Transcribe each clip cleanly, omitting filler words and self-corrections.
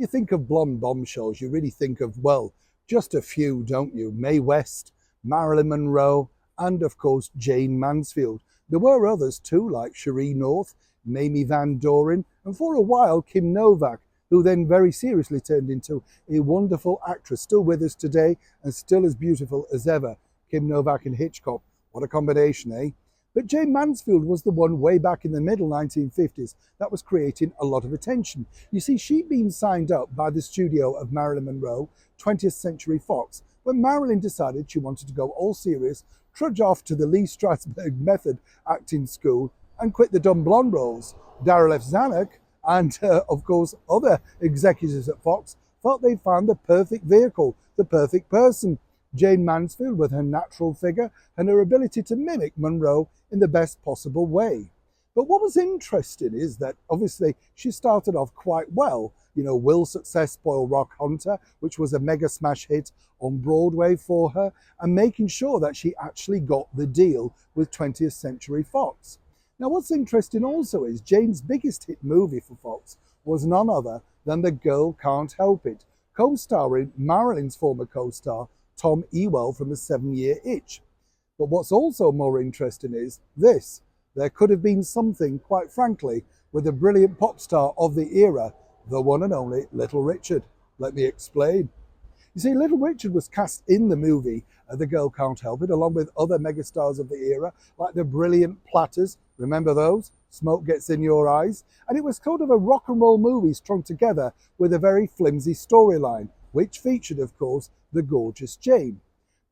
You think of blonde bombshells, you really think of, well, just a few, don't you? Mae West, Marilyn Monroe, and of course Jayne Mansfield. There were others too, like Cherie North, Mamie Van Doren, and for a while Kim Novak, who then very seriously turned into a wonderful actress, still with us today and still as beautiful as ever. Kim Novak and Hitchcock, what a combination, eh? But Jayne Mansfield was the one way back in the middle 1950s that was creating a lot of attention. You see, she'd been signed up by the studio of Marilyn Monroe, 20th Century Fox, when Marilyn decided she wanted to go all serious, trudge off to the Lee Strasberg Method acting school and quit the dumb blonde roles. Daryl F. Zanuck and, of course, other executives at Fox felt they'd found the perfect vehicle, the perfect person. Jayne Mansfield, with her natural figure and her ability to mimic Monroe in the best possible way. But what was interesting is that obviously she started off quite well. You know, will success spoil Rock Hunter, which was a mega smash hit on Broadway for her, and making sure that she actually got the deal with 20th Century Fox. Now, what's interesting also is Jayne's biggest hit movie for Fox was none other than The Girl Can't Help It, co-starring Marilyn's former co-star Tom Ewell from A 7-Year Itch. But what's also more interesting is this. There could have been something, quite frankly, with the brilliant pop star of the era, the one and only Little Richard. Let me explain. You see, Little Richard was cast in the movie The Girl Can't Help It, along with other megastars of the era, like the brilliant Platters. Remember those? Smoke Gets in Your Eyes. And it was kind of a rock and roll movie strung together with a very flimsy storyline, which featured, of course, the gorgeous Jayne.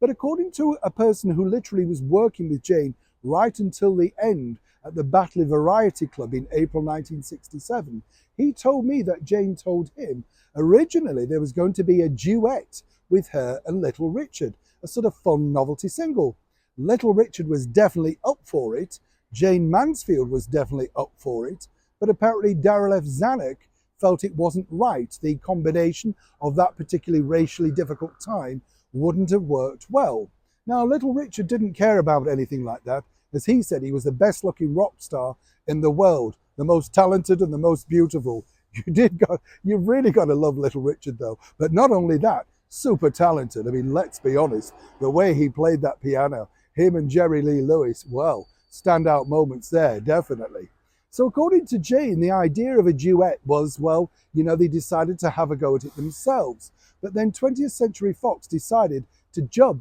But according to a person who literally was working with Jayne right until the end at the Batley Variety Club in April 1967, he told me that Jayne told him originally there was going to be a duet with her and Little Richard, a sort of fun novelty single. Little Richard was definitely up for it, Jayne Mansfield was definitely up for it, but apparently Daryl F. Zanuck felt it wasn't right. The combination of that particularly racially difficult time wouldn't have worked well. Now, Little Richard didn't care about anything like that. As he said, he was the best looking rock star in the world, the most talented and the most beautiful. You've really got to love Little Richard though. But not only that, super talented. I mean, let's be honest, the way he played that piano, him and Jerry Lee Lewis, well, standout moments there, definitely. So according to Jayne, the idea of a duet was, well, you know, they decided to have a go at it themselves. But then 20th Century Fox decided to dub,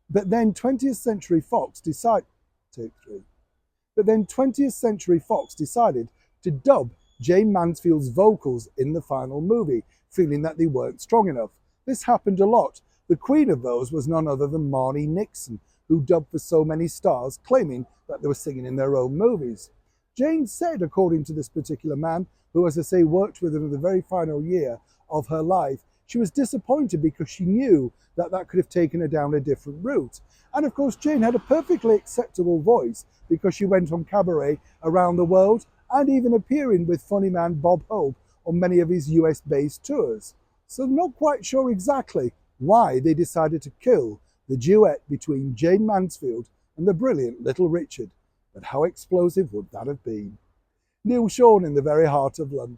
but then 20th Century Fox decided, take three. But then 20th Century Fox decided to dub Jayne Mansfield's vocals in the final movie, feeling that they weren't strong enough. This happened a lot. The queen of those was none other than Marni Nixon, who dubbed for so many stars, claiming that they were singing in their own movies. Jayne said, according to this particular man, who, as I say, worked with her in the very final year of her life, she was disappointed because she knew that that could have taken her down a different route. And of course, Jayne had a perfectly acceptable voice because she went on cabaret around the world and even appearing with funny man Bob Hope on many of his US-based tours. So I'm not quite sure exactly why they decided to kill the duet between Jayne Mansfield and the brilliant Little Richard. But how explosive would that have been? Neil Sean in the very heart of London.